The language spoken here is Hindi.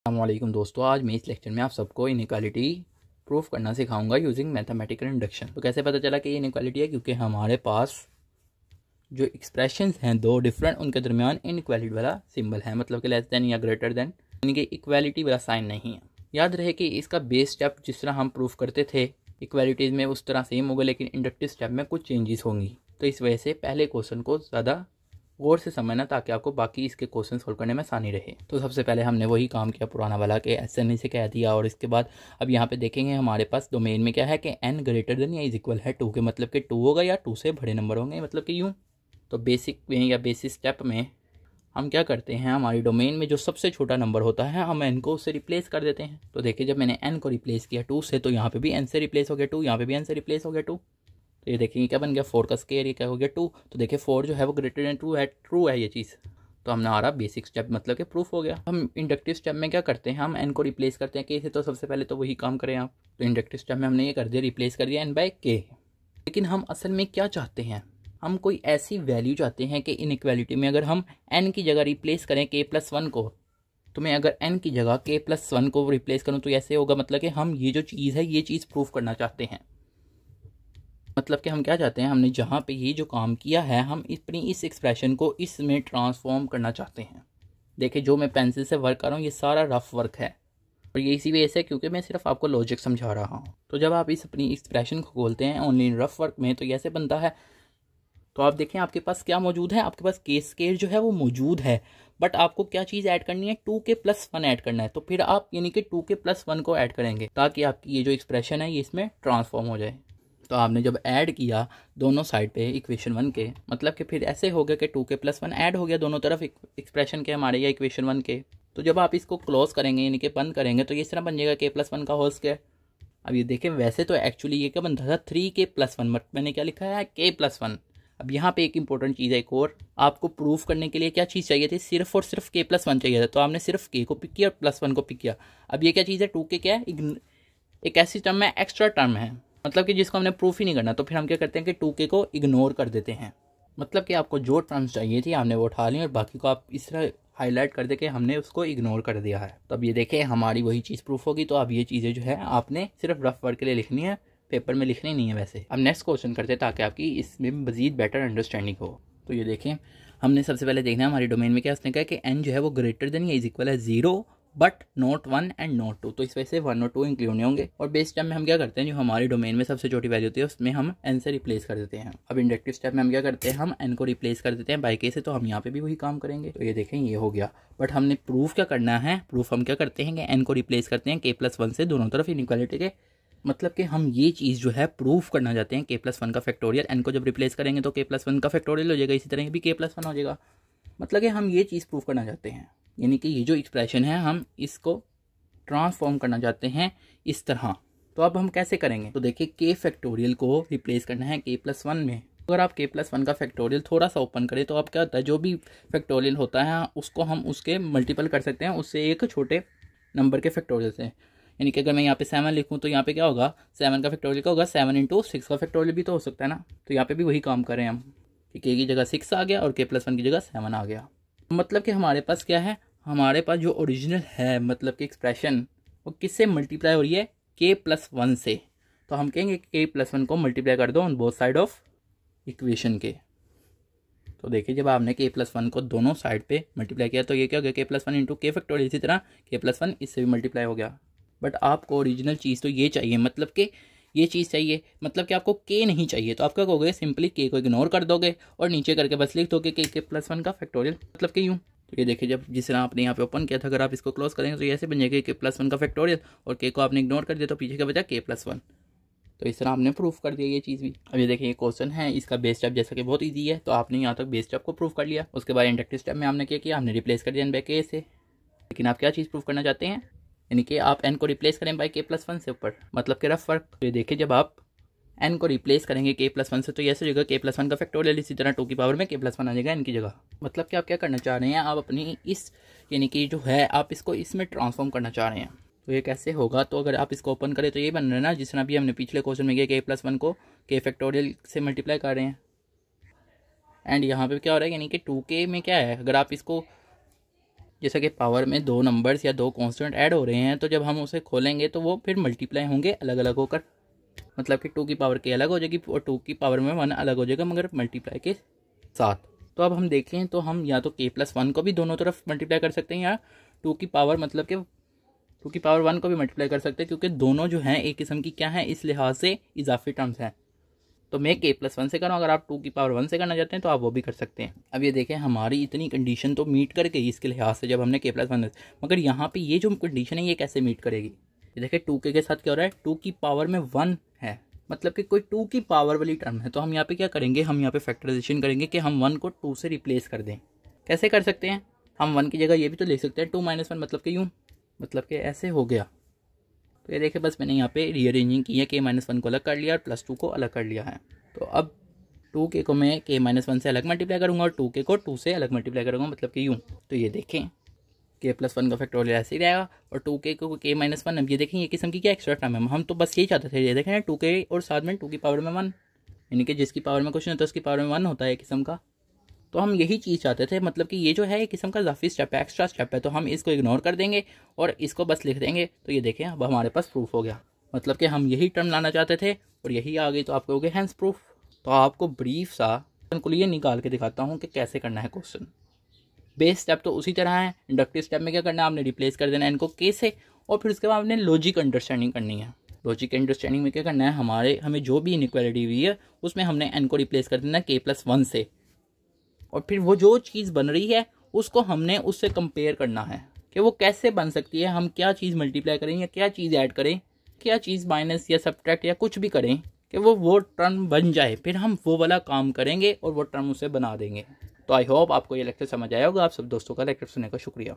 अस्सलामुअलैकुम दोस्तों, आज मैं इस लेक्चर में आप सबको इनइक्वालिटी प्रूफ करना सिखाऊंगा यूजिंग मैथमेटिकल इंडक्शन। तो कैसे पता चला कि ये इनइक्वालिटी है? क्योंकि हमारे पास जो एक्सप्रेशंस हैं दो डिफरेंट, उनके दरमियान इनइक्वालिटी वाला सिंबल है, मतलब कि लेस देन या ग्रेटर देन, यानी कि इक्वालिटी वाला साइन नहीं है। याद रहे कि इसका बेस स्टेप जिस तरह हम प्रूफ करते थे इक्वालिटीज़ में उस तरह सेम होगा, लेकिन इंडक्टिव स्टेप में कुछ चेंजेस होंगी। तो इस वजह से पहले क्वेश्चन को ज़्यादा गौर से समझना ताकि आपको बाकी इसके क्वेश्चन सोल्व करने में आसानी रहे। तो सबसे पहले हमने वही काम किया पुराना वाला कि SN से कह दिया, और इसके बाद अब यहाँ पे देखेंगे हमारे पास डोमेन में क्या है कि n ग्रेटर देन या इज इक्वल है 2 के, मतलब कि 2 होगा या 2 से बड़े नंबर होंगे, मतलब कि यूँ। तो बेसिक में या बेसिक स्टेप में हम क्या करते हैं, हमारी डोमेन में जो सबसे छोटा नंबर होता है हम n को उससे रिप्लेस कर देते हैं। तो देखिए जब मैंने n को रिप्लेस किया 2 से, तो यहाँ पे भी n से रिप्लेस हो गया 2, यहाँ पे भी n से रिप्लेस हो गया 2। तो ये देखेंगे क्या बन गया, 4 का स्क्वायर, ये क्या हो गया 2। तो देखिए 4 जो है वो ग्रेटर देन 2 है, ट्रू है ये चीज़। तो हमने हमारा बेसिक स्टेप मतलब कि प्रूफ हो गया। हम इंडक्टिव स्टेप में क्या करते हैं, हम n को रिप्लेस करते हैं k से। तो सबसे पहले तो वही काम करें आप। तो इंडक्टिव स्टेप में हमने ये कर दिया, रिप्लेस कर दिया n बाय k। लेकिन हम असल में क्या चाहते हैं, हम कोई ऐसी वैल्यू चाहते हैं कि इनइक्वालिटी में अगर हम n की जगह रिप्लेस करें k+1 को, तो मैं अगर n की जगह k+1 को रिप्लेस करूँ तो ऐसे होगा, मतलब कि हम ये जो चीज़ है ये चीज़ प्रूफ करना चाहते हैं। मतलब कि हम क्या चाहते हैं, हमने जहाँ पे ये जो काम किया है हम अपनी इस एक्सप्रेशन को इसमें ट्रांसफॉर्म करना चाहते हैं। देखिए जो मैं पेंसिल से वर्क कर रहा हूँ ये सारा रफ वर्क है, और ये इसी वजह से क्योंकि मैं सिर्फ आपको लॉजिक समझा रहा हूँ। तो जब आप इस अपनी एक्सप्रेशन को खोलते हैं ओनली इन रफ वर्क में, तो ये ऐसे बनता है। तो आप देखें आपके पास क्या मौजूद है, आपके पास के स्क्वायर जो है वो मौजूद है, बट आपको क्या चीज़ ऐड करनी है, 2k+1 ऐड करना है। तो फिर आप यानी कि 2k+1 को ऐड करेंगे ताकि आपकी ये जो एक्सप्रेशन है ये इसमें ट्रांसफॉर्म हो जाए। तो आपने जब ऐड किया दोनों साइड पे इक्वेशन 1 के, मतलब कि फिर ऐसे हो गया कि 2k+1 ऐड हो गया दोनों तरफ एक्सप्रेशन के हमारे या इक्वेशन 1 के। तो जब आप इसको क्लोज करेंगे यानी कि बंद करेंगे तो ये इस तरह बन जाएगा k+1 का होल स्क्वायर। अब ये देखें वैसे तो एक्चुअली ये क्या बनता था 3k+1, बट मैंने क्या लिखा है k+1। अब यहाँ पे एक इंपॉर्टेंट चीज़ है एक और, आपको प्रूफ करने के लिए क्या चीज़ चाहिए थी, सिर्फ और सिर्फ k+1 चाहिए था। तो आपने सिर्फ k को पिक किया और +1 को पिक किया। अब ये क्या चीज़ है, 2k क्या है, एक ऐसी टर्म है, एक्स्ट्रा टर्म है, मतलब कि जिसको हमने प्रूफ ही नहीं करना। तो फिर हम क्या करते हैं कि 2k को इग्नोर कर देते हैं। मतलब कि आपको जो टर्म्स चाहिए थी आपने वो उठा ली और बाकी को आप इस तरह हाईलाइट कर दे के हमने उसको इग्नोर कर दिया है। तो अब ये देखें हमारी वही चीज़ प्रूफ होगी। तो अब ये चीज़ें जो है आपने सिर्फ रफ वर्क के लिए लिखनी है, पेपर में लिखनी नहीं है वैसे। अब नेक्स्ट क्वेश्चन करते हैं ताकि आपकी इसमें मजीद बेटर अंडरस्टैंडिंग हो। तो ये देखें हमने सबसे पहले देखना है हमारी डोमेन में क्या, उसने कहा कि n जो है वो ग्रेटर देन या इज इक्वल है 0 बट नॉट 1 एंड नॉट 2। तो इस वजह से 1 और 2 इंक्लूड नहीं होंगे। और बेस स्टेप में हम क्या करते हैं, जो हमारी डोमेन में सबसे छोटी वैल्यू होती है उसमें हम n से रिप्लेस कर देते हैं। अब इंडक्टिव स्टेप में हम क्या करते हैं, हम n को रिप्लेस कर देते हैं बाई k से। तो हम यहाँ पे भी वही काम करेंगे। तो ये देखें ये हो गया, बट हमने प्रूफ क्या करना है, प्रूफ हम क्या करते हैं कि n को रिप्लेस करते हैं k+1 से दोनों तरफ इनइक्वालिटी के। मतलब कि हम ये चीज़ जो है प्रूफ करना चाहते हैं k+1 का फैक्टोरियल। n को जब रिप्लेस करेंगे तो k+1 का फैक्टोरियल हो जाएगा, इसी तरह भी k+1 हो जाएगा। मतलब कि हम ये चीज़ प्रूफ करना चाहते हैं, यानी कि ये जो एक्सप्रेशन है हम इसको ट्रांसफॉर्म करना चाहते हैं इस तरह। तो अब हम कैसे करेंगे, तो देखिए k फैक्टोरियल को रिप्लेस करना है k+1 में। अगर आप k+1 का फैक्टोरियल थोड़ा सा ओपन करें तो अब क्या होता है, जो भी फैक्टोरियल होता है उसको हम उसके मल्टीपल कर सकते हैं उससे एक छोटे नंबर के फैक्टोरियल से। यानी कि अगर मैं यहाँ पे 7 लिखूँ तो यहाँ पे क्या होगा, 7 का फैक्टोरियल क्या होगा, 7 × 6 का फैक्टोरियल भी तो हो सकता है ना। तो यहाँ पे भी वही काम करें हम कि k की जगह 6 आ गया और k+1 की जगह 7 आ गया। मतलब कि हमारे पास क्या है, हमारे पास जो ओरिजिनल है मतलब कि एक्सप्रेशन वो किससे मल्टीप्लाई हो रही है, k+1 से। तो हम कहेंगे k+1 को मल्टीप्लाई कर दो on both side of equation के। तो देखिए जब आपने k+1 को दोनों साइड पे मल्टीप्लाई किया तो ये क्या हो गया, k+1 × k फैक्टोरियल। इसी तरह k+1 इससे भी मल्टीप्लाई हो गया। बट आपको ओरिजिनल चीज़ तो ये चाहिए, मतलब कि ये चीज़ चाहिए, मतलब कि आपको k नहीं चाहिए। तो आप क्या कहोगे, सिंपली k को इग्नोर कर दोगे और नीचे करके बस लिख दोगे k+1 का फैक्टोरियल, मतलब कि यूँ। तो ये देखिए जब जिस तरह आपने यहाँ पे ओपन किया था, अगर आप इसको क्लोज करेंगे तो ये ऐसे बन जाएगा k+1 का फैक्टोरियल, और k को आपने इग्नोर कर दिया तो पीछे का बचा k+1। तो इस तरह आपने प्रूफ कर दिया ये चीज़ भी। अब ये देखिए ये क्वेश्चन है, इसका बेस स्टेप जैसा कि बहुत इजी है, तो आपने यहाँ तक बेस स्टेप को प्रूफ कर लिया। उसके बाद इंडक्टिव स्टेप में आपने क्या किया, हमने रिप्लेस कर दिया n बाई k से। लेकिन आप क्या चीज़ प्रूफ करना चाहते हैं, यानी कि आप n को रिप्लेस करें बाई k+1 से ऊपर, मतलब कि रफ वर्क। तो ये देखिए जब आप n को रिप्लेस करेंगे k+1 से तो ये ऐसे जगह k+1 का फैक्टोरियल, इसी तरह 2 की पावर में k+1 आ जाएगा n की जगह। मतलब कि आप क्या करना चाह रहे हैं, आप अपनी इस यानी कि जो है आप इसको इसमें ट्रांसफॉर्म करना चाह रहे हैं। तो ये कैसे होगा, तो अगर आप इसको ओपन करें तो ये बन रहा है ना, जिस तरह भी हमने पिछले क्वेश्चन में किया k+1 को k फैक्टोरियल से मल्टीप्लाई कर रहे हैं। एंड यहाँ पे क्या हो रहा है, यानी कि 2k में क्या है, अगर आप इसको जैसे कि पावर में दो नंबर्स या दो कांस्टेंट ऐड हो रहे हैं, तो जब हम उसे खोलेंगे तो वो फिर मल्टीप्लाई होंगे अलग अलग होकर, मतलब कि 2 की पावर k अलग हो जाएगी और 2 की पावर में 1 अलग हो जाएगा मगर मल्टीप्लाई के साथ। तो अब हम देखें तो हम या तो k+1 को भी दोनों तरफ मल्टीप्लाई कर सकते हैं या 2 की पावर मतलब कि 2 की पावर 1 को भी मल्टीप्लाई कर सकते हैं, क्योंकि दोनों जो हैं एक किस्म की क्या है, इस लिहाज से इजाफी टर्म्स हैं। तो मैं k+1 से करूँ, अगर आप 2 की पावर 1 से करना चाहते हैं तो आप वो भी कर सकते हैं। अब ये देखें हमारी इतनी कंडीशन तो मीट कर गई इसके लिहाज से जब हमने k+1, मगर यहाँ पे ये जो कंडीशन है ये कैसे मीट करेगी। ये देखें 2k के साथ क्या हो रहा है, 2 की पावर में 1 है, मतलब कि कोई 2 की पावर वाली टर्म है। तो हम यहाँ पे क्या करेंगे, हम यहाँ पे फैक्टराइजेशन करेंगे कि हम 1 को 2 से रिप्लेस कर दें। कैसे कर सकते हैं, हम 1 की जगह ये भी तो ले सकते हैं 2 - 1, मतलब कि यूँ, मतलब कि ऐसे हो गया। तो ये देखिए बस मैंने यहाँ पे रीअरेंजिंग की है, k-1 को अलग कर लिया और +2 को अलग कर लिया है। तो अब 2k को मैं k-1 से अलग मल्टीप्लाई करूँगा और 2k को 2 से अलग मल्टीप्लाई करूँगा, मतलब कि यूँ। तो ये देखें k+1 का फैक्टोरियल ऐसे ही रहेगा और 2k को k-1। अब ये देखें ये किस्म की क्या एक्स्ट्रा टर्म है, हम तो बस यही चाहते थे। ये देखें ना 2k और साथ में 2 की पावर में 1, यानी कि जिसकी पावर में कुछ नहीं होता उसकी पावर में 1 होता है किस्म का। तो हम यही चीज़ चाहते थे, मतलब कि ये जो है एक किस्म का इजाफी स्टेप है, एक्स्ट्रा स्टेप है। तो हम इसको इग्नोर कर देंगे और इसको बस लिख देंगे। तो ये देखें अब हमारे पास प्रूफ हो गया, मतलब कि हम यही टर्म लाना चाहते थे और यही आ गई। तो आप कहोगे हैंस प्रूफ। तो आपको ब्रीफ सा ये निकाल के दिखाता हूँ कि कैसे करना है क्वेश्चन। बेस स्टेप तो उसी तरह है। इंडक्टिव स्टेप में क्या करना है, आपने रिप्लेस कर देना है इनको k से और फिर उसके बाद आपने लॉजिक अंडरस्टैंडिंग करनी है। लॉजिक अंडरस्टैंडिंग में क्या करना है, हमें जो भी इनइक्वालिटी हुई है उसमें हमने n को रिप्लेस कर देना है k+1 से, और फिर वो जो चीज़ बन रही है उसको हमने उससे कंपेयर करना है कि वो कैसे बन सकती है। हम क्या चीज़ मल्टीप्लाई करें या क्या चीज़ ऐड करें, क्या चीज़ माइनस या सब्ट्रैक्ट या कुछ भी करें कि वो टर्म बन जाए, फिर हम वो वाला काम करेंगे और वो टर्म उसे बना देंगे। तो आई होप आपको ये लेक्चर समझ आया होगा। आप सब दोस्तों का लेक्चर सुनने का शुक्रिया।